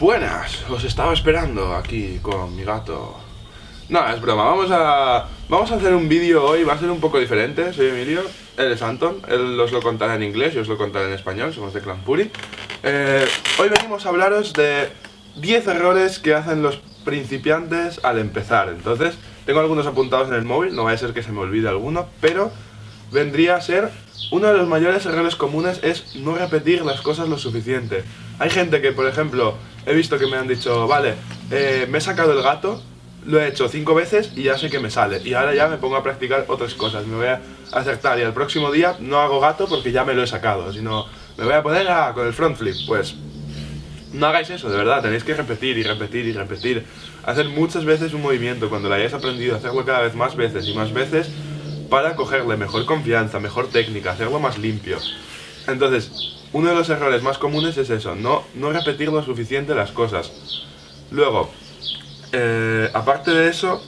Buenas, os estaba esperando aquí con mi gato. No, es broma, vamos a hacer un vídeo hoy, va a ser un poco diferente. Soy Emilio, él es Anton, él os lo contará en inglés, yo os lo contaré en español, somos de Clan Puri. Hoy venimos a hablaros de 10 errores que hacen los principiantes al empezar. Entonces, tengo algunos apuntados en el móvil, no vaya a ser que se me olvide alguno, pero vendría a ser uno de los mayores errores comunes es no repetir las cosas lo suficiente. Hay gente que, por ejemplo, he visto que me han dicho, vale, me he sacado el gato, lo he hecho 5 veces y ya sé que me sale. Y ahora ya me pongo a practicar otras cosas, me voy a acertar y el próximo día no hago gato porque ya me lo he sacado, sino me voy a poner con el front flip. Pues no hagáis eso, de verdad, tenéis que repetir y repetir y repetir. Hacer muchas veces un movimiento, cuando lo hayáis aprendido, hacerlo cada vez más veces y más veces para cogerle mejor confianza, mejor técnica, hacerlo más limpio. Entonces, uno de los errores más comunes es eso, no repetir lo suficiente las cosas. Luego, aparte de eso,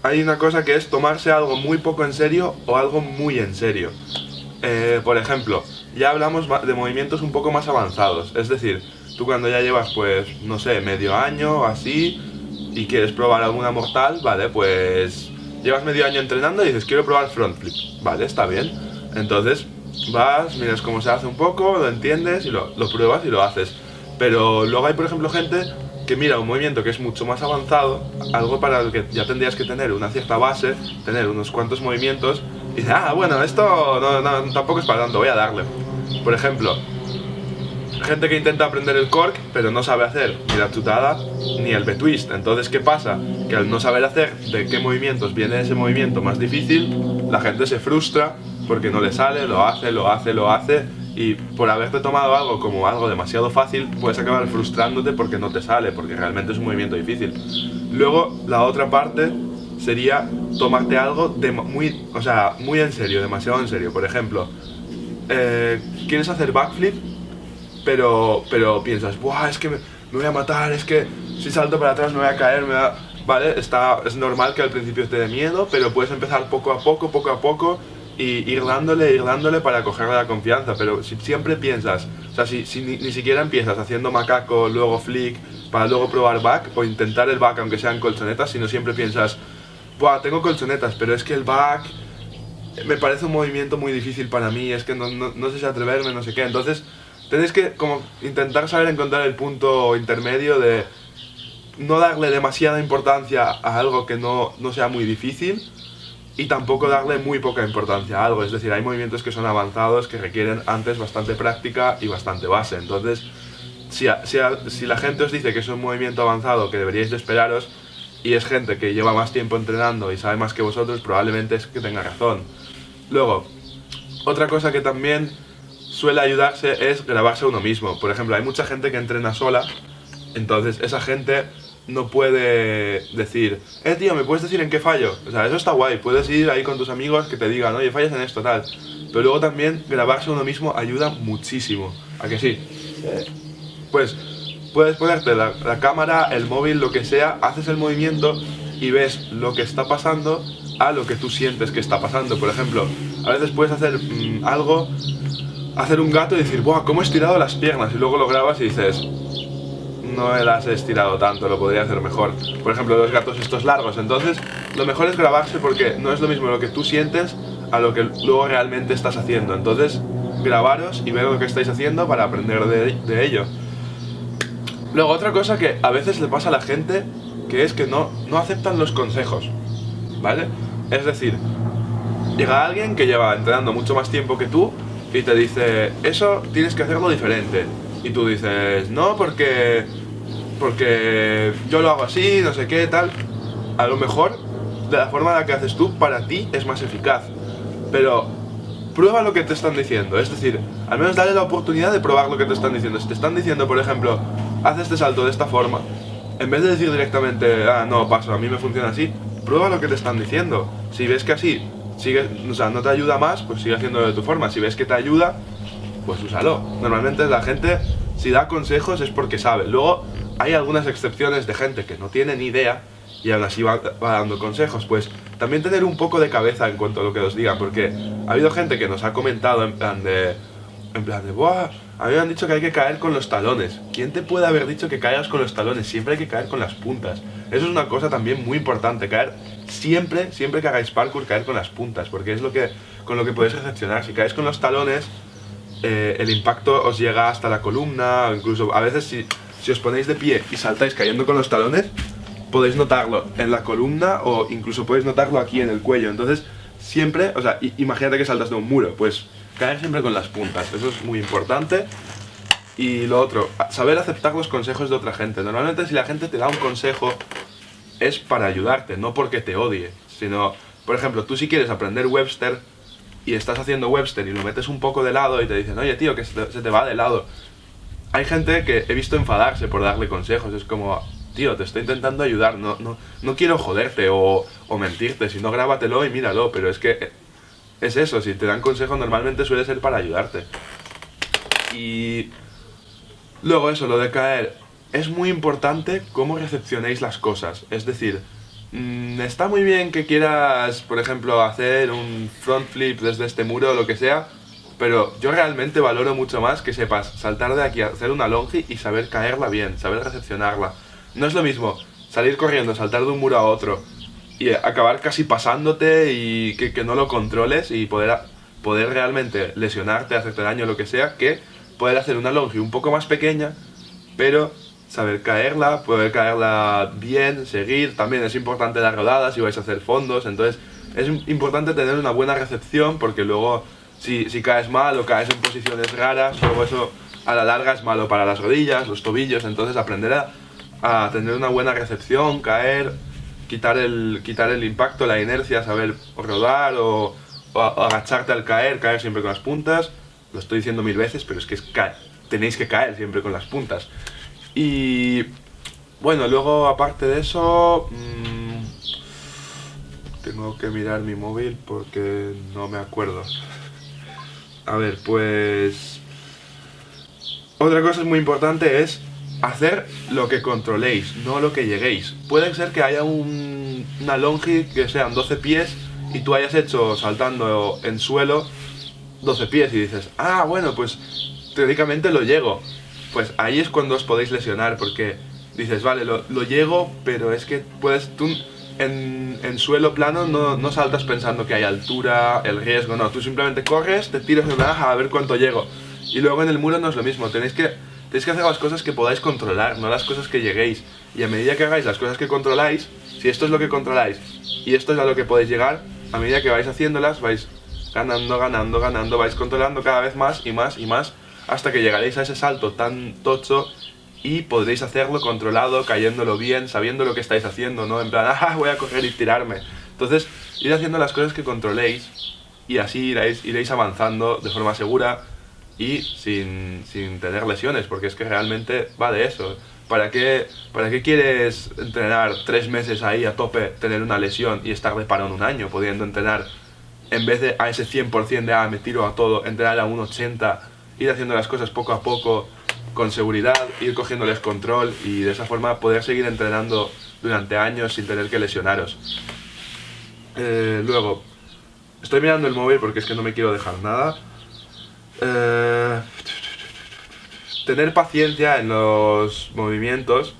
hay una cosa que es tomarse algo muy poco en serio o algo muy en serio. Por ejemplo, ya hablamos de movimientos un poco más avanzados, es decir, tú cuando ya llevas, pues, no sé, medio año o así, y quieres probar alguna mortal, vale, pues llevas medio año entrenando y dices, quiero probar front flip, vale, está bien. Entonces, vas, miras cómo se hace un poco, lo entiendes y lo pruebas y lo haces. Pero luego hay, por ejemplo, gente que mira un movimiento que es mucho más avanzado, algo para el que ya tendrías que tener una cierta base, tener unos cuantos movimientos, y dice, bueno, esto tampoco es para tanto, voy a darle. Por ejemplo, gente que intenta aprender el cork, pero no sabe hacer ni la chutada ni el B-twist. Entonces, ¿qué pasa? Que al no saber hacer de qué movimientos viene ese movimiento más difícil, la gente se frustra porque no le sale, lo hace, y por haberte tomado algo como algo demasiado fácil, puedes acabar frustrándote porque no te sale, porque realmente es un movimiento difícil. Luego, la otra parte sería tomarte algo muy en serio, demasiado en serio. Por ejemplo, ¿quieres hacer backflip? Pero piensas, ¡buah! Es que me voy a matar, es que si salto para atrás me voy a caer, Vale, es normal que al principio te dé miedo, pero puedes empezar poco a poco, y ir dándole para cogerle la confianza. Pero si siempre piensas, o sea, si ni siquiera empiezas haciendo macaco, luego flick, para luego probar back, o intentar el back aunque sean colchonetas, sino siempre piensas, ¡buah! Tengo colchonetas, pero es que el back me parece un movimiento muy difícil para mí, es que no sé si atreverme, no sé qué. Entonces, tenéis que como intentar saber encontrar el punto intermedio de no darle demasiada importancia a algo que no sea muy difícil y tampoco darle muy poca importancia a algo. Es decir, hay movimientos que son avanzados que requieren antes bastante práctica y bastante base. Entonces, si la gente os dice que es un movimiento avanzado que deberíais de esperaros y es gente que lleva más tiempo entrenando y sabe más que vosotros, probablemente es que tenga razón. Luego, otra cosa que también suele ayudarse es grabarse a uno mismo. Por ejemplo, hay mucha gente que entrena sola, entonces esa gente no puede decir, tío, ¿me puedes decir en qué fallo? O sea, eso está guay, puedes ir ahí con tus amigos que te digan, oye, fallas en esto, tal. Pero luego también grabarse a uno mismo ayuda muchísimo. ¿A que sí? Pues puedes ponerte la cámara, el móvil, lo que sea, haces el movimiento y ves lo que está pasando a lo que tú sientes que está pasando. Por ejemplo, a veces puedes hacer hacer un gato y decir, ¡buah! ¿Cómo he estirado las piernas? Y luego lo grabas y dices, no las he estirado tanto, lo podría hacer mejor. Por ejemplo, los gatos estos largos. Entonces, lo mejor es grabarse porque no es lo mismo lo que tú sientes a lo que luego realmente estás haciendo. Entonces, grabaros y ver lo que estáis haciendo para aprender de ello. Luego, otra cosa que a veces le pasa a la gente, que es que no aceptan los consejos, ¿vale? Es decir, llega alguien que lleva entrenando mucho más tiempo que tú y te dice, eso tienes que hacerlo diferente. Y tú dices, no, porque yo lo hago así, no sé qué, tal. A lo mejor, de la forma en la que haces tú, para ti es más eficaz. Pero prueba lo que te están diciendo. Es decir, al menos dale la oportunidad de probar lo que te están diciendo. Si te están diciendo, por ejemplo, haz este salto de esta forma, en vez de decir directamente, no, paso, a mí me funciona así, prueba lo que te están diciendo. Si ves que así no te ayuda más, pues sigue haciéndolo de tu forma. Si ves que te ayuda, pues úsalo. Normalmente la gente, si da consejos es porque sabe. Luego hay algunas excepciones de gente que no tiene ni idea y aún así va dando consejos. Pues también tener un poco de cabeza en cuanto a lo que os digan, porque ha habido gente que nos ha comentado en plan de, En plan de, ¡buah! A mí me han dicho que hay que caer con los talones. ¿Quién te puede haber dicho que caigas con los talones? Siempre hay que caer con las puntas. Eso es una cosa también muy importante, caer siempre que hagáis parkour, caer con las puntas, porque es con lo que podéis recepcionar. Si caéis con los talones, el impacto os llega hasta la columna, o incluso a veces si os ponéis de pie y saltáis cayendo con los talones, podéis notarlo en la columna o incluso podéis notarlo aquí en el cuello. Entonces, siempre, o sea, imagínate que saltas de un muro, pues caer siempre con las puntas, eso es muy importante. Y lo otro, saber aceptar los consejos de otra gente. Normalmente si la gente te da un consejo es para ayudarte, no porque te odie, sino, por ejemplo, tú si quieres aprender Webster y estás haciendo Webster y lo metes un poco de lado y te dicen, oye tío, que se te va de lado. Hay gente que he visto enfadarse por darle consejos, es como, tío, te estoy intentando ayudar, no quiero joderte o mentirte, si no grábatelo y míralo, pero es que es eso, si te dan consejos normalmente suele ser para ayudarte. Y luego eso, lo de caer, es muy importante cómo recepcionéis las cosas, es decir, está muy bien que quieras, por ejemplo, hacer un front flip desde este muro o lo que sea, pero yo realmente valoro mucho más que sepas saltar de aquí, hacer una longi y saber caerla bien, saber recepcionarla. No es lo mismo salir corriendo, saltar de un muro a otro y acabar casi pasándote y que no lo controles y poder realmente lesionarte, hacerte daño, lo que sea, que poder hacer una longi un poco más pequeña, pero saber caerla, poder caerla bien, seguir. También es importante dar rodadas si vais a hacer fondos, entonces es importante tener una buena recepción porque luego si caes mal o caes en posiciones raras, luego eso a la larga es malo para las rodillas, los tobillos, entonces aprender a tener una buena recepción, caer, quitar el impacto, la inercia, saber rodar o agacharte al caer siempre con las puntas. Lo estoy diciendo 1000 veces, pero es que tenéis que caer siempre con las puntas. Y bueno, luego aparte de eso, tengo que mirar mi móvil porque no me acuerdo. A ver, pues otra cosa muy importante es hacer lo que controléis, no lo que lleguéis. Puede ser que haya una longi que sean 12 pies y tú hayas hecho saltando en suelo 12 pies y dices, ah, bueno, pues teóricamente lo llego. Pues ahí es cuando os podéis lesionar porque dices, vale, lo llego, pero es que tú en suelo plano no saltas pensando que hay altura, el riesgo, no. Tú simplemente corres, te tiras de una a ver cuánto llego. Y luego en el muro no es lo mismo, tenéis que hacer las cosas que podáis controlar, no las cosas que lleguéis. Y a medida que hagáis las cosas que controláis, si esto es lo que controláis y esto es a lo que podéis llegar, a medida que vais haciéndolas, vais ganando, vais controlando cada vez más y más y más, hasta que llegaréis a ese salto tan tocho y podréis hacerlo controlado, cayéndolo bien, sabiendo lo que estáis haciendo, no en plan, voy a correr y tirarme. Entonces, ir haciendo las cosas que controléis y así iréis avanzando de forma segura y sin tener lesiones, porque es que realmente va de eso. ¿Para qué quieres entrenar 3 meses ahí a tope, tener una lesión y estar de parón un año, pudiendo entrenar en vez de a ese 100% de me tiro a todo, entrenar a un 80%, ir haciendo las cosas poco a poco, con seguridad, ir cogiéndoles control y de esa forma poder seguir entrenando durante años sin tener que lesionaros. Luego, estoy mirando el móvil porque es que no me quiero dejar nada. Tener paciencia en los movimientos,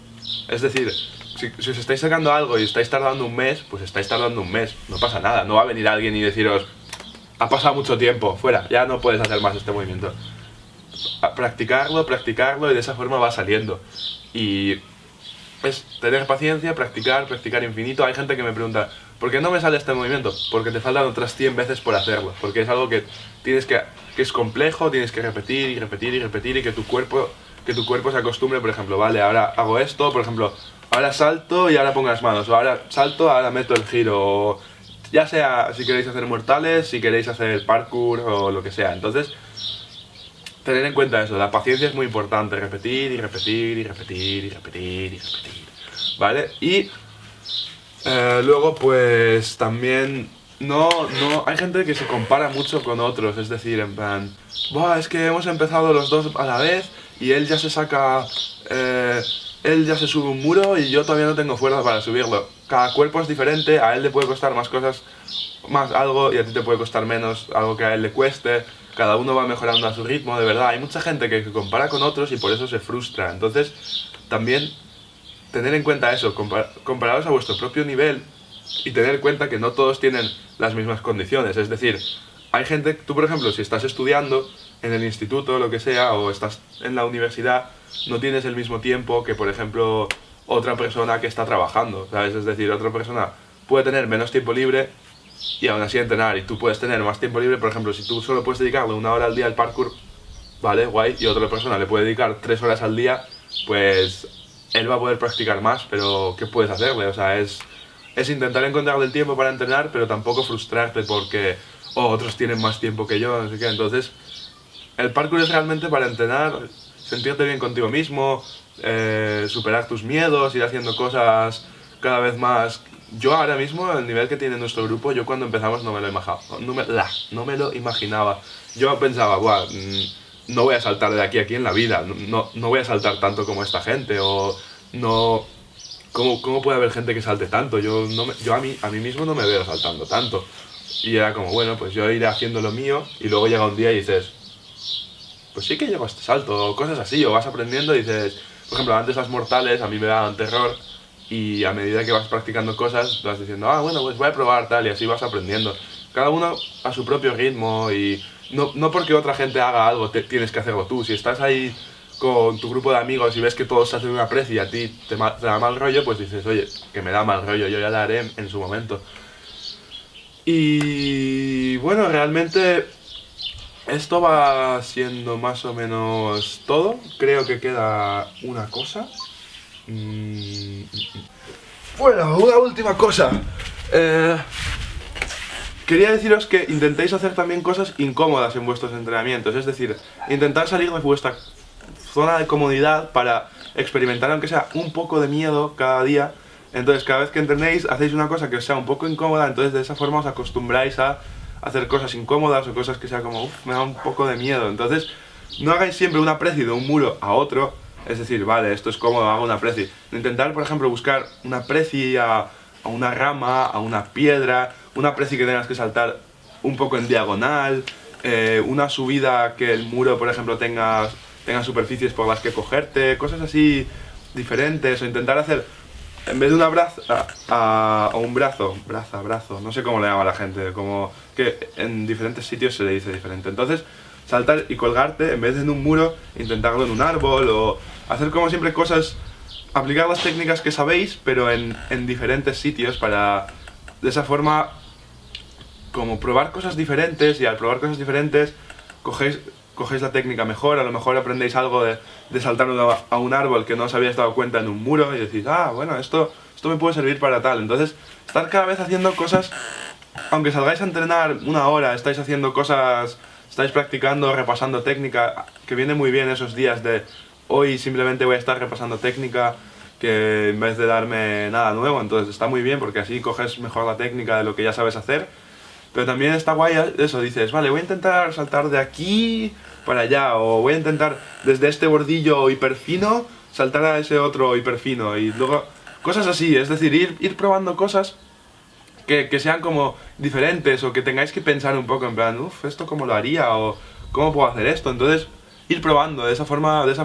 es decir, si os estáis sacando algo y estáis tardando un mes, pues estáis tardando un mes, no pasa nada, no va a venir alguien y deciros, ha pasado mucho tiempo, fuera, ya no puedes hacer más este movimiento. Practicarlo y de esa forma va saliendo. Y es tener paciencia, practicar infinito. Hay gente que me pregunta, ¿por qué no me sale este movimiento? Porque te faltan otras 100 veces por hacerlo, porque es algo que es complejo, tienes que repetir y que tu cuerpo se acostumbre. Por ejemplo, vale, ahora hago esto, por ejemplo, ahora salto y ahora pongo las manos, o ahora salto, ahora meto el giro, o ya sea si queréis hacer mortales, si queréis hacer parkour o lo que sea. Entonces, tener en cuenta eso, la paciencia es muy importante, repetir, ¿vale? Y luego pues también hay gente que se compara mucho con otros, es decir, en plan, es que hemos empezado los dos a la vez y él ya se sube un muro y yo todavía no tengo fuerza para subirlo. cada cuerpo es diferente, a él le puede costar más cosas, más algo, y a ti te puede costar menos algo que a él le cueste. Cada uno va mejorando a su ritmo, de verdad. Hay mucha gente que se compara con otros y por eso se frustra. Entonces, también tener en cuenta eso, compararos a vuestro propio nivel y tener en cuenta que no todos tienen las mismas condiciones. Es decir, hay gente, tú por ejemplo, si estás estudiando en el instituto, lo que sea, o estás en la universidad, no tienes el mismo tiempo que, por ejemplo, otra persona que está trabajando, ¿sabes? Es decir, otra persona puede tener menos tiempo libre y aún así entrenar, y tú puedes tener más tiempo libre. Por ejemplo, si tú solo puedes dedicarle 1 hora al día al parkour, vale, guay, y otra persona le puede dedicar 3 horas al día, pues él va a poder practicar más, pero ¿qué puedes hacerle? O sea, es intentar encontrarle el tiempo para entrenar, pero tampoco frustrarte porque otros tienen más tiempo que yo, no sé qué. Entonces, el parkour es realmente para entrenar, sentirte bien contigo mismo, superar tus miedos, ir haciendo cosas cada vez más. Yo ahora mismo, el nivel que tiene nuestro grupo, yo cuando empezamos no me lo imaginaba. No me lo imaginaba. Yo pensaba, buah, no voy a saltar de aquí a aquí en la vida, no voy a saltar tanto como esta gente, o no... ¿Cómo puede haber gente que salte tanto? Yo a mí mismo no me veo saltando tanto. Y era como, bueno, pues yo iré haciendo lo mío, y luego llega un día y dices, pues sí que llego a este salto, o cosas así, o vas aprendiendo y dices, por ejemplo, antes las mortales a mí me daban terror, y a medida que vas practicando cosas vas diciendo, bueno, pues voy a probar tal, y así vas aprendiendo. Cada uno a su propio ritmo, y no porque otra gente haga algo tienes que hacerlo tú. Si estás ahí con tu grupo de amigos y ves que todos hacen una preci y a ti te da mal rollo, pues dices, oye, que me da mal rollo, yo ya la haré en su momento. Y bueno, realmente esto va siendo más o menos todo. Creo que queda una cosa. Bueno, una última cosa. Quería deciros que intentéis hacer también cosas incómodas en vuestros entrenamientos. Es decir, intentar salir de vuestra zona de comodidad para experimentar, aunque sea un poco de miedo cada día. Entonces, cada vez que entrenéis, hacéis una cosa que os sea un poco incómoda. Entonces, de esa forma os acostumbráis a hacer cosas incómodas o cosas que sea como, me da un poco de miedo. Entonces, no hagáis siempre una preci de un muro a otro. Es decir, vale, esto es cómodo, hago una preci. Intentar, por ejemplo, buscar una preci a una rama, a una piedra, una preci que tengas que saltar un poco en diagonal, una subida que el muro, por ejemplo, tenga superficies por las que cogerte, cosas así diferentes, o intentar hacer, en vez de una braza a un brazo, brazo, no sé cómo le llama la gente, como que en diferentes sitios se le dice diferente. Entonces, saltar y colgarte, en vez de en un muro, intentarlo en un árbol, o hacer como siempre cosas, aplicar las técnicas que sabéis, pero en diferentes sitios, para de esa forma como probar cosas diferentes, y al probar cosas diferentes cogéis la técnica mejor. A lo mejor aprendéis algo de saltar a un árbol que no os habíais dado cuenta en un muro, y decís, bueno, esto me puede servir para tal. Entonces, estar cada vez haciendo cosas, aunque salgáis a entrenar 1 hora, estáis haciendo cosas, estáis practicando, repasando técnica, que viene muy bien esos días de hoy simplemente voy a estar repasando técnica, que en vez de darme nada nuevo. Entonces está muy bien porque así coges mejor la técnica de lo que ya sabes hacer. Pero también está guay eso, dices, vale, voy a intentar saltar de aquí para allá, o voy a intentar desde este bordillo hiperfino saltar a ese otro hiperfino, y luego cosas así. Es decir, ir probando cosas que sean como diferentes, o que tengáis que pensar un poco en plan, ¿esto cómo lo haría? O ¿cómo puedo hacer esto? Entonces, ir probando, de esa forma vais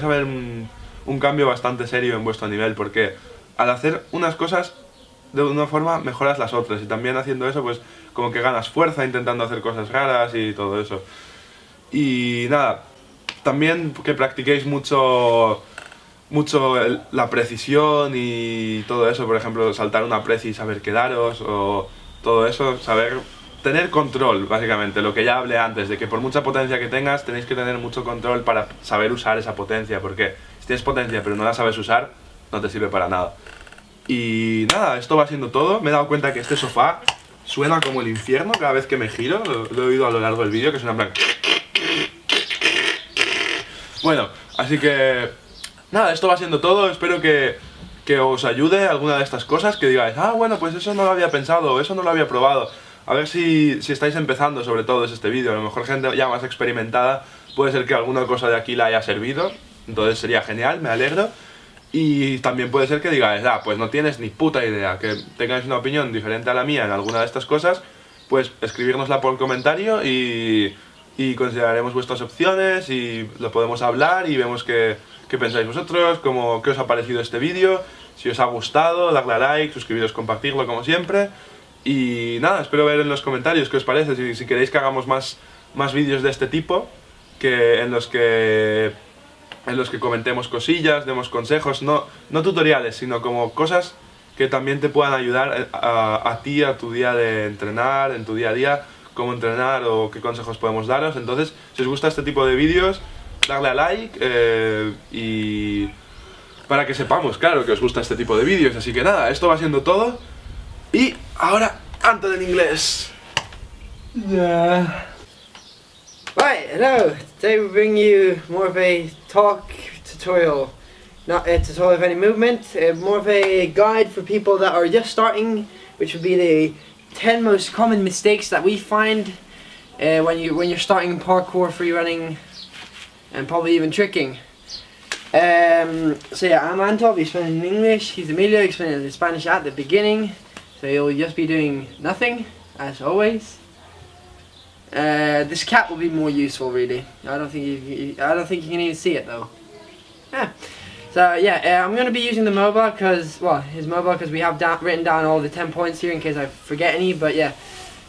a ver un cambio bastante serio en vuestro nivel, porque al hacer unas cosas de una forma mejoras las otras, y también haciendo eso pues como que ganas fuerza intentando hacer cosas raras y todo eso. Y nada, también que practiquéis mucho la precisión y todo eso. Por ejemplo, saltar una preci y saber quedaros, o todo eso, saber tener control, básicamente, lo que ya hablé antes, de que por mucha potencia que tengas, tenéis que tener mucho control para saber usar esa potencia, porque si tienes potencia pero no la sabes usar, no te sirve para nada. Y nada, esto va siendo todo. Me he dado cuenta que este sofá suena como el infierno cada vez que me giro, lo he oído a lo largo del vídeo, que suena en plan... Bueno, así que... nada, esto va siendo todo. Espero que os ayude alguna de estas cosas, que digáis, bueno, pues eso no lo había pensado, o eso no lo había probado. A ver si estáis empezando, sobre todo, es este vídeo. A lo mejor gente ya más experimentada, puede ser que alguna cosa de aquí la haya servido, entonces sería genial, me alegro. Y también puede ser que digáis, pues no tienes ni puta idea, que tengáis una opinión diferente a la mía en alguna de estas cosas, pues escribírnosla por comentario y consideraremos vuestras opciones y lo podemos hablar y vemos qué pensáis vosotros, qué os ha parecido este vídeo, si os ha gustado, darle a like, suscribiros, compartirlo como siempre. Y nada, espero ver en los comentarios qué os parece, si queréis que hagamos más vídeos de este tipo, en los que comentemos cosillas, demos consejos, no tutoriales, sino como cosas que también te puedan ayudar a ti, a tu día de entrenar, en tu día a día, cómo entrenar o qué consejos podemos daros. Entonces, si os gusta este tipo de vídeos, darle a like y para que sepamos, claro, que os gusta este tipo de vídeos. Así que nada, esto va siendo todo. Y ahora, Anton en inglés. Right, hello. Today we bring you more of a talk tutorial, not a tutorial of any movement, more of a guide for people that are just starting, which would be the 10 most common mistakes that we find when you're starting parkour, free running, and probably even tricking. So yeah, I'm Anton, I'll be explaining in English. He's Emilio, explaining in Spanish at the beginning. So you'll just be doing nothing, as always. This cap will be more useful, really. I don't think you can even see it though. Yeah. So yeah, I'm gonna be using the mobile because we have written down all the 10 points here in case I forget any. But yeah,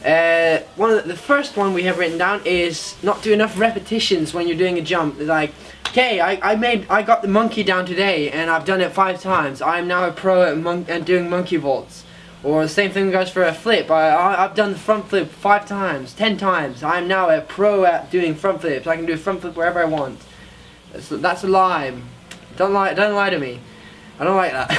the first one we have written down is not do enough repetitions when you're doing a jump. Like, okay, I got the monkey down today and I've done it 5 times. I am now a pro at doing monkey vaults. Or the same thing goes for a flip. I've done the front flip 5 times, 10 times. I'm now a pro at doing front flips. I can do a front flip wherever I want. That's a lie. Don't lie to me. I don't like that.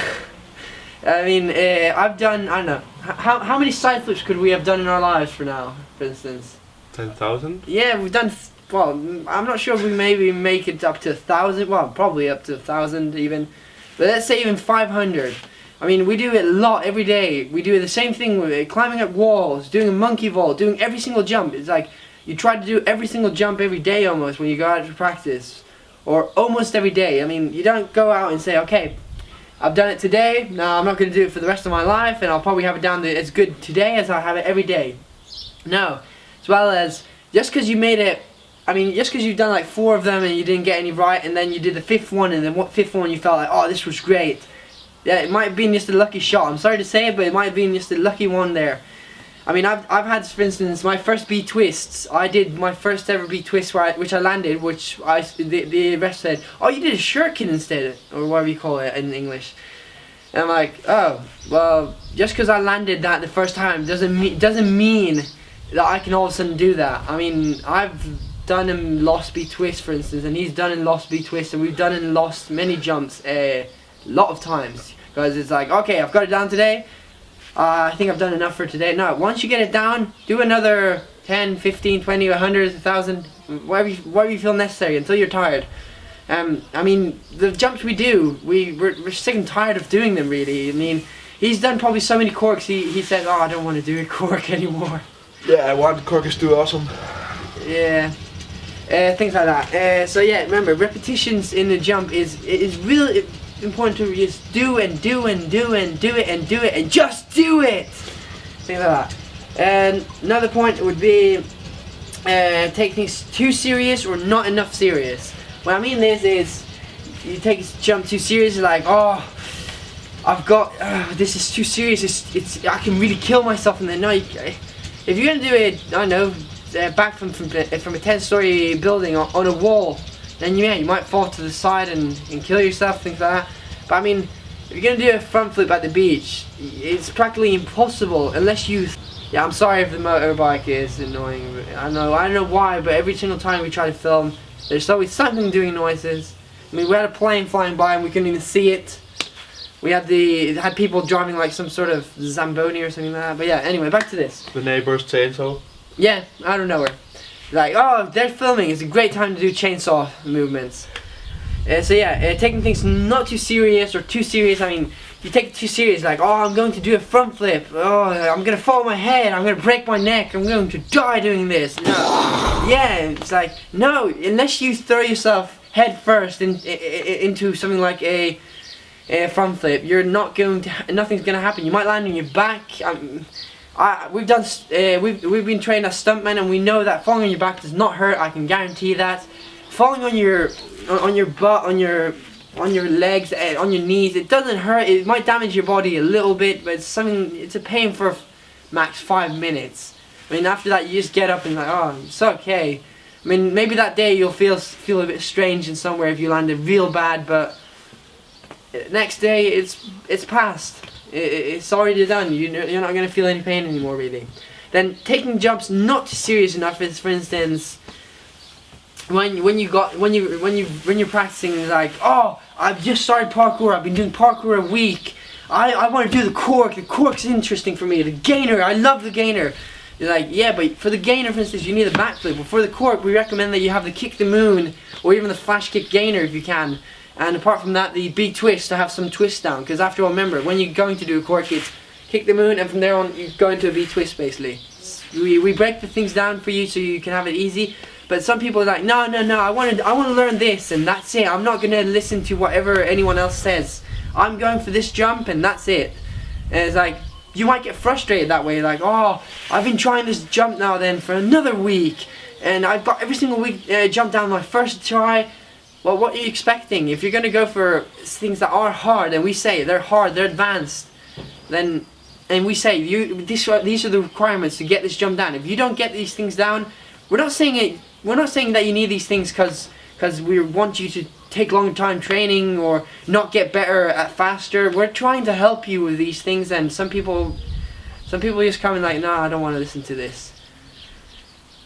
I mean, I've done, I don't know, how many side flips could we have done in our lives for now, for instance? 10,000? Yeah, we've done, well, I'm not sure if we maybe make it up to 1,000, well, probably up to 1,000 even. But let's say even 500. I mean, we do it a lot every day. We do the same thing with it, climbing up walls, doing a monkey vault, doing every single jump. It's like you try to do every single jump every day almost when you go out to practice. Or almost every day. I mean, you don't go out and say, okay, I've done it today, now I'm not going to do it for the rest of my life, and I'll probably have it down as good today as I have it every day. No. As well as, just because you made it, I mean, just because you've done like 4 of them and you didn't get any right, and then you did the 5th one, and then what 5th one you felt like, oh, this was great. Yeah, it might have been just a lucky shot. I'm sorry to say it, but it might have been just a lucky one there. I mean, I've had, for instance, my first B twists. I did my first ever B twist which I landed, the rest said, oh, you did a shuriken instead, or whatever you call it in English. And I'm like, oh, well, just because I landed that the first time doesn't mean that I can all of a sudden do that. I mean, I've done in Lost B twist, for instance, and he's done in Lost B twist, and we've done in Lost many jumps. Lot of times, because it's like, okay, I've got it down today, I think I've done enough for today. No, once you get it down, do another 10, 15, 20, 100, 1,000, whatever you feel necessary until you're tired. I mean, the jumps we do, we're sick and tired of doing them, really. I mean, he's done probably so many corks, he says, oh, I don't want to do a cork anymore. Yeah, one cork is too awesome. Yeah. Things like that. So yeah, remember, repetitions in the jump is really important to just do and do and do and do it and do it and just do it. Things like that. And another point would be take things too serious or not enough serious. What I mean is you take a jump too serious, like, oh, I've got this is too serious. It's I can really kill myself. And then no, if you're gonna do it, I don't know, back from a 10-story building on a wall, then yeah, you might fall to the side and kill yourself, things like that. But I mean, if you're gonna do a front flip at the beach, it's practically impossible unless you. Yeah, I'm sorry if the motorbike is annoying. I don't know why, but every single time we try to film, there's always something doing noises. I mean, we had a plane flying by and we couldn't even see it. We had had people driving like some sort of Zamboni or something like that. But yeah, anyway, back to this. The neighbor's chainsaw. Yeah, I don't know where. Like, oh, they're filming. It's a great time to do chainsaw movements. So yeah, taking things not too serious or too serious. I mean, you take it too serious, like, oh, I'm going to do a front flip. Oh, I'm going to fall on my head. I'm going to break my neck. I'm going to die doing this. No. Yeah, it's like, no, unless you throw yourself head first into something like a front flip, you're not going to, nothing's going to happen. You might land on your back. We've been trained as stuntmen, and we know that falling on your back does not hurt. I can guarantee that. Falling on your butt, on your legs, on your knees, it doesn't hurt. It might damage your body a little bit, but it's a pain for max 5 minutes. I mean, after that, you just get up and like, oh, it's okay. I mean, maybe that day you'll feel a bit strange in somewhere if you landed real bad, but next day it's past. It's already done. You're not going to feel any pain anymore, really. Then taking jumps not serious enough is, for instance, when you're practicing, like, oh, I've just started parkour. I've been doing parkour a week. I want to do the cork. The cork's interesting for me. The gainer, I love the gainer. You're like, yeah, but for the gainer, for instance, you need a backflip. But for the cork, we recommend that you have the kick the moon, or even the flash kick gainer if you can. And apart from that, the big twist, to have some twist down. Because after all, remember, when you're going to do a cork, it's kick the moon, and from there on, you go into a big twist, basically. We break the things down for you so you can have it easy. But some people are like, no, I want to learn this, and that's it. I'm not going to listen to whatever anyone else says. I'm going for this jump, and that's it. And it's like, you might get frustrated that way, like, oh, I've been trying this jump now then for another week, and I've got every single week jump down my first try. Well, what are you expecting? If you're going to go for things that are hard, and we say they're hard, they're advanced, then, and we say these are the requirements to get this jump down. If you don't get these things down, we're not saying that you need these things because we want you to take long time training or not get better at faster. We're trying to help you with these things, and some people just come and like, no, I don't want to listen to this.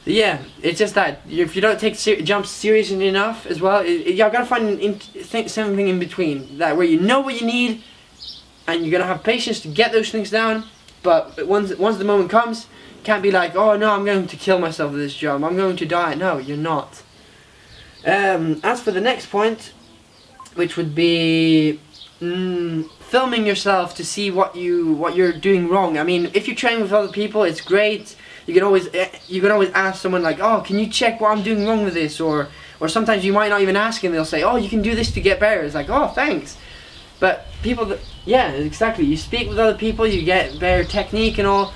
Yeah, it's just that if you don't take jumps seriously enough as well, you gotta find something in between, that where you know what you need, and you're gonna have patience to get those things down. But once the moment comes, you can't be like, oh no, I'm going to kill myself with this jump. I'm going to die. No, you're not. As for the next point, which would be filming yourself to see what you're doing wrong. I mean, if you train with other people, it's great. You can always ask someone like, oh, can you check what I'm doing wrong with this? Or sometimes you might not even ask, and they'll say, oh, you can do this to get better. It's like, oh, thanks. But people, yeah, exactly. You speak with other people, you get better technique and all.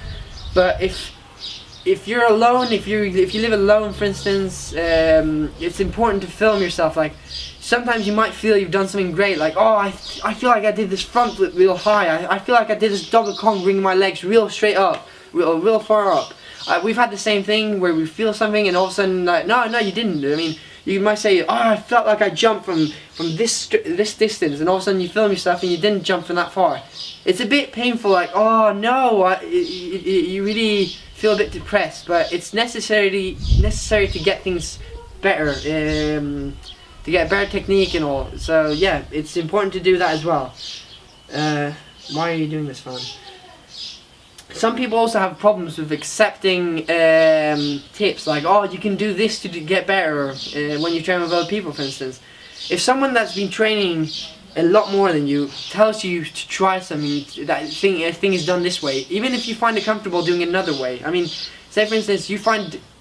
But if you're alone, if you live alone, for instance, it's important to film yourself. Like, sometimes you might feel you've done something great, like, oh, I feel like I did this front flip real high. I feel like I did this double Kong, bringing my legs real straight up, real far up. We've had the same thing where we feel something and all of a sudden, like, no, you didn't. I mean, you might say, oh, I felt like I jumped from this distance, and all of a sudden you film yourself and you didn't jump from that far. It's a bit painful, like, oh no, you really feel a bit depressed, but it's necessary to get things better, to get better technique and all. So yeah, it's important to do that as well. Why are you doing this, Fan? Some people also have problems with accepting tips, like, oh, you can do this to get better, when you train with other people, for instance. If someone that's been training a lot more than you tells you to try something, that thing is done this way, even if you find it comfortable doing it another way. I mean, say for instance,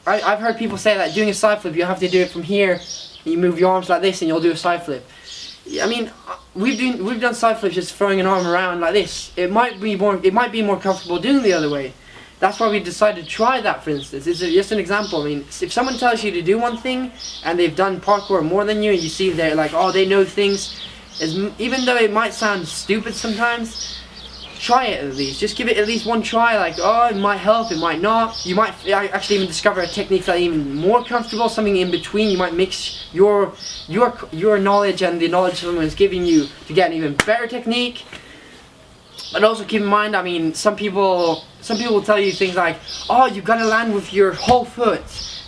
I've heard people say that doing a side flip, you have to do it from here, and you move your arms like this and you'll do a side flip. I mean, we've done side flips just throwing an arm around like this. It might be more comfortable doing the other way. That's why we decided to try that, for instance. It's just an example. I mean, if someone tells you to do one thing and they've done parkour more than you, and you see they're like, oh, they know things, even though it might sound stupid sometimes, try it at least. Just give it at least one try. Like, oh, it might help, it might not. You might actually even discover a technique that's even more comfortable, something in between. You might mix your knowledge and the knowledge someone is giving you to get an even better technique. But also keep in mind, I mean, some people will tell you things like, oh, you gotta land with your whole foot.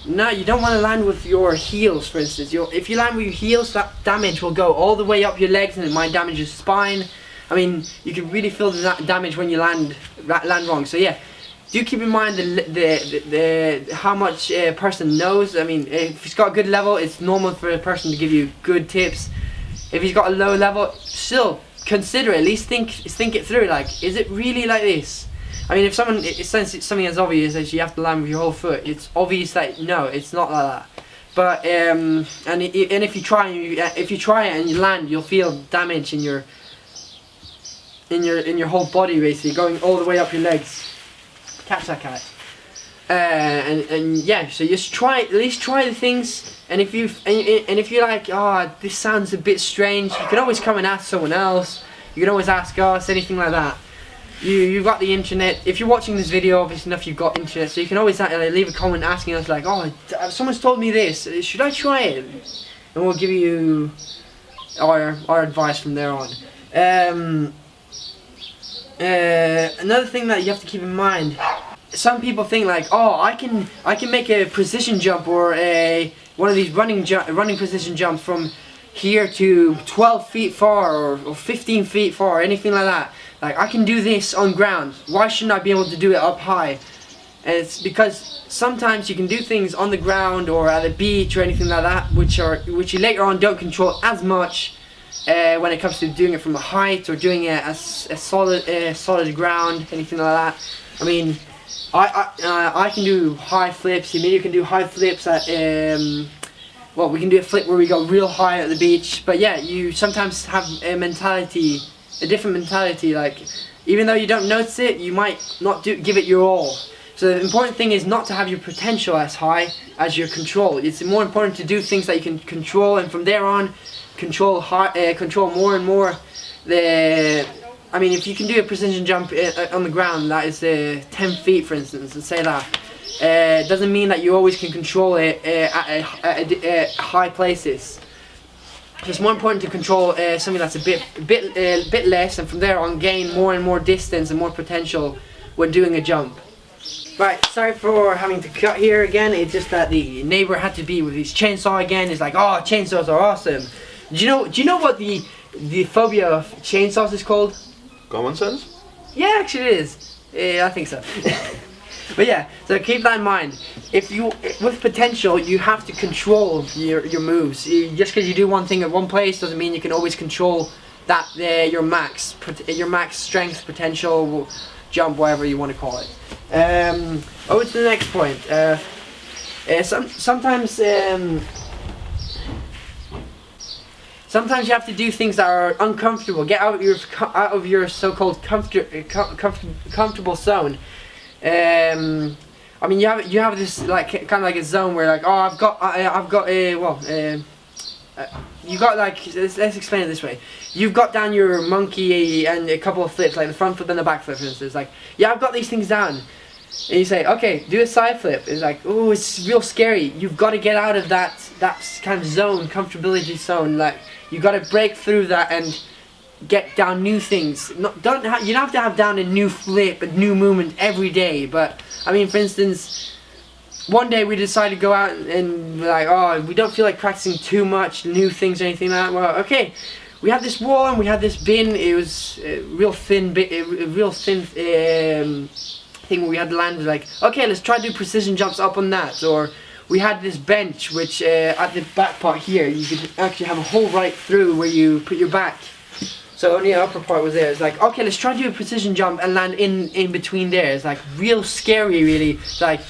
No, you don't want to land with your heels, for instance. If you land with your heels, that damage will go all the way up your legs, and it might damage your spine. I mean, you can really feel the damage when you land wrong. So yeah, do keep in mind the how much a person knows. I mean, if he's got a good level, it's normal for a person to give you good tips. If he's got a low level, still consider it. At least think it through. Like, is it really like this? I mean, if someone says it's something as obvious as you have to land with your whole foot, it's obvious that no, it's not like that. But and if you try it and you land, you'll feel damage in your in your whole body, basically going all the way up your legs. Catch that cat. And yeah, so just at least try the things. And if you're like, oh, this sounds a bit strange, you can always come and ask someone else. You can always ask us, anything like that. You've got the internet. If you're watching this video, obviously enough, you've got internet, so you can always leave a comment asking us like, oh, someone's told me this, should I try it? And we'll give you our advice from there on. Another thing that you have to keep in mind, some people think like, oh, I can make a precision jump or one of these running precision jumps from here to 12 feet far or 15 feet far, anything like that. Like, I can do this on ground. Why shouldn't I be able to do it up high? And it's because sometimes you can do things on the ground or at the beach or anything like that, which you later on don't control as much when it comes to doing it from a height or doing it as a solid ground, anything like that. I mean, I can do high flips. Emilio can do high flips at well, we can do a flip where we go real high at the beach. But yeah, you sometimes have a different mentality. Like, even though you don't notice it, you might not give it your all. So the important thing is not to have your potential as high as your control. It's more important to do things that you can control, and from there on, control more and more. I mean, if you can do a precision jump on the ground that is 10 feet, for instance, let's say that, it doesn't mean that you always can control it at high places. So it's more important to control something that's a bit less, and from there on gain more and more distance and more potential when doing a jump. Right, sorry for having to cut here again. It's just that the neighbor had to be with his chainsaw again. It's like, oh, chainsaws are awesome. Do you know what the phobia of chainsaws is called? Common sense? Yeah, actually it is. Yeah, I think so. But yeah, so keep that in mind. With potential, you have to control your moves. Just because you do one thing at one place doesn't mean you can always control that your max strength, potential, jump, whatever you want to call it. Over to the next point. Sometimes you have to do things that are uncomfortable. Get out of your so-called comfortable zone. I mean, you have this like kind of like a zone where like, oh, I've got you got like, let's explain it this way. You've got down your monkey and a couple of flips, like the front flip and the back flip, for instance. Like, yeah, I've got these things down. And you say, okay, do a side flip. It's like, oh, it's real scary. You've got to get out of that kind of zone, comfortability zone. Like, you got to break through that and get down new things. You don't have to have down a new flip, a new movement every day. But I mean, for instance, one day we decided to go out and like, oh, we don't feel like practicing too much new things or anything like that. Well, okay, we had this wall and we had this bin. It was a real thin thing where we had to land. Like, okay, let's try to do precision jumps up on that. Or we had this bench which at the back part here you could actually have a hole right through where you put your back. So only the upper part was there. It's like, okay, let's try to do a precision jump and land in between there. It's like real scary, really. It's like,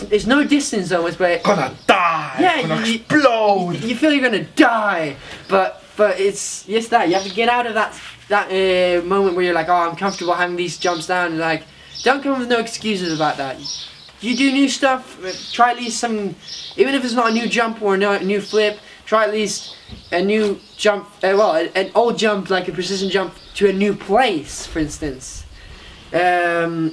there's no distance almost, but gonna die. Yeah, gonna explode. You feel you're gonna die, but it's just that you have to get out of that moment where you're like, oh, I'm comfortable having these jumps down. And like, don't come with no excuses about that. You do new stuff. Try at least some, even if it's not a new jump or a new flip. Try at least a new jump, an old jump, like a precision jump to a new place, for instance. So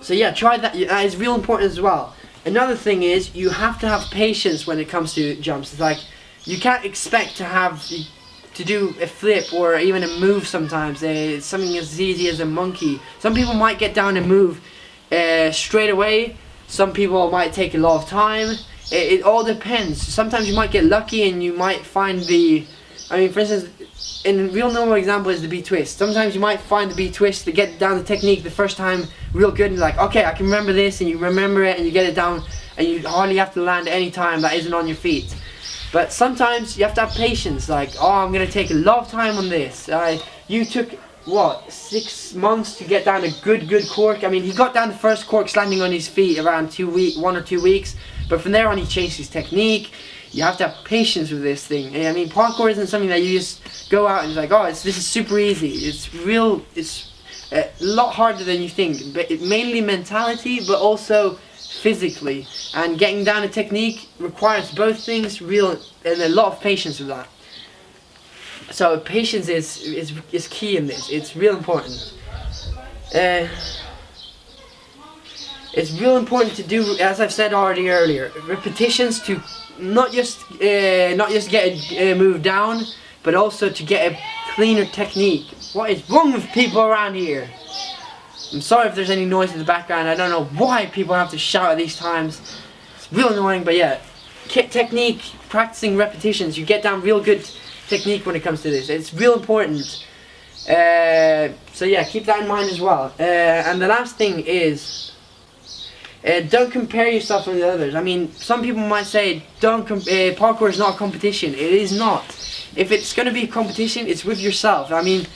yeah, try that. That is real important as well. Another thing is, you have to have patience when it comes to jumps. It's like, you can't expect to do a flip or even a move sometimes. Something as easy as a monkey. Some people might get down and move straight away. Some people might take a lot of time. It all depends. Sometimes you might get lucky and you might find I mean, for instance, a real normal example is the B-twist. Sometimes you might find the B-twist to get down the technique the first time real good, and you're like, okay, I can remember this, and you remember it and you get it down, and you hardly have to land any time that isn't on your feet. But sometimes you have to have patience, like, oh, I'm going to take a lot of time on this. You took, what, 6 months to get down a good cork? I mean, he got down the first cork landing on his feet around 1 or 2 weeks. But from there on, he changed his technique. You have to have patience with this thing. I mean, parkour isn't something that you just go out and it's like, oh, this is super easy. It's a lot harder than you think. But mainly mentality, but also physically. And getting down a technique requires both things, and a lot of patience with that. So patience is key in this. It's real important. It's real important to do, as I've said already earlier, repetitions to not just get a move down, but also to get a cleaner technique. What is wrong with people around here? I'm sorry if there's any noise in the background. I don't know why people have to shout at these times. It's real annoying, but yeah. Technique, practicing repetitions, you get down real good technique when it comes to this. It's real important. So yeah, keep that in mind as well. And the last thing is, don't compare yourself with others. I mean, some people might say, parkour is not a competition. It is not. If it's going to be a competition, it's with yourself. I mean,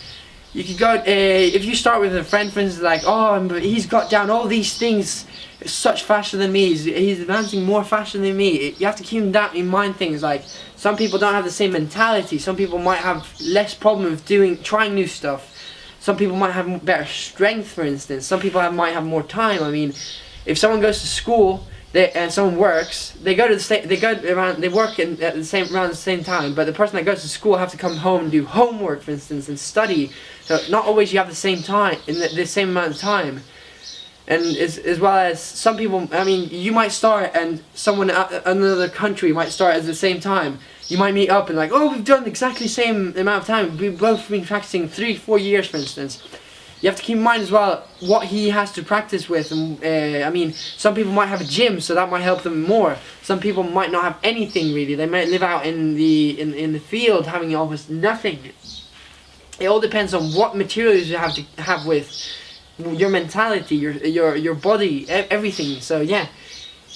you could go, if you start with a friend, for instance, like, oh, he's got down all these things such faster than me, he's advancing more faster than me. You have to keep in mind things like, some people don't have the same mentality. Some people might have less problem with trying new stuff. Some people might have better strength, for instance. Some people might have more time. I mean, if someone goes to school and someone works, they work around the same time. But the person that goes to school have to come home and do homework, for instance, and study. So not always you have the same time in the same amount of time. And as well as some people, I mean, you might start and someone in another country might start at the same time. You might meet up and like, oh, we've done exactly the same amount of time. We've both been practicing 3-4 years, for instance. You have to keep in mind as well what he has to practice with. And I mean, some people might have a gym, so that might help them more. Some people might not have anything really. They might live out in the field having almost nothing. It all depends on what materials you have to have with your mentality, your body, everything. So yeah,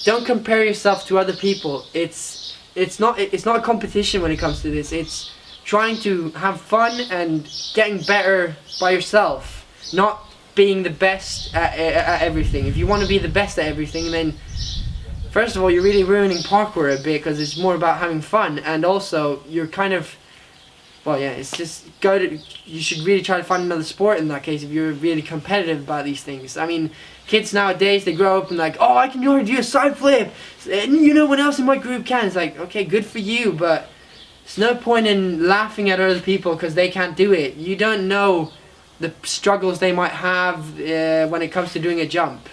don't compare yourself to other people. It's not a competition when it comes to this. It's trying to have fun and getting better by yourself. Not being the best at everything. If you want to be the best at everything, then first of all, you're really ruining parkour a bit, because it's more about having fun, and also you're kind of, well, yeah, it's just you should really try to find another sport in that case if you're really competitive about these things. I mean, kids nowadays, they grow up and like, oh, I can already do a side flip, and no one else in my group can. It's like, okay, good for you, but there's no point in laughing at other people because they can't do it. You don't know the struggles they might have when it comes to doing a jump.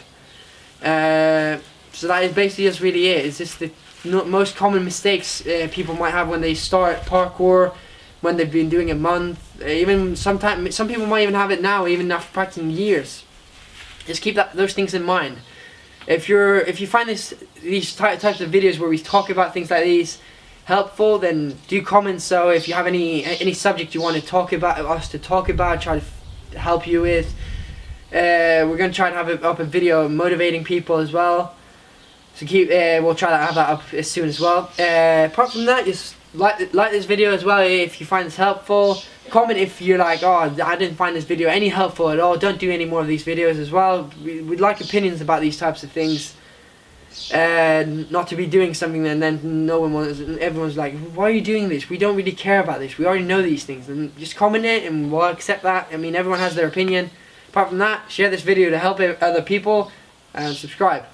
So that is basically just really it. It's just the most common mistakes people might have when they start parkour, when they've been doing a month. Even sometimes, some people might even have it now, even after practicing years. Just keep those things in mind. If you find these types of videos where we talk about things like these helpful, then do comment. So if you have any subject you want to talk about, try to help you with. We're going to try to have up a video motivating people as well. So we'll try to have that up as soon as well. Apart from that, just like this video as well if you find this helpful. Comment if you're like, oh, I didn't find this video any helpful at all. Don't do any more of these videos as well. We'd like opinions about these types of things. Not to be doing something and then everyone's like, why are you doing this? We don't really care about this. We already know these things. And just comment it and we'll accept that. I mean, everyone has their opinion. Apart from that, share this video to help other people and subscribe.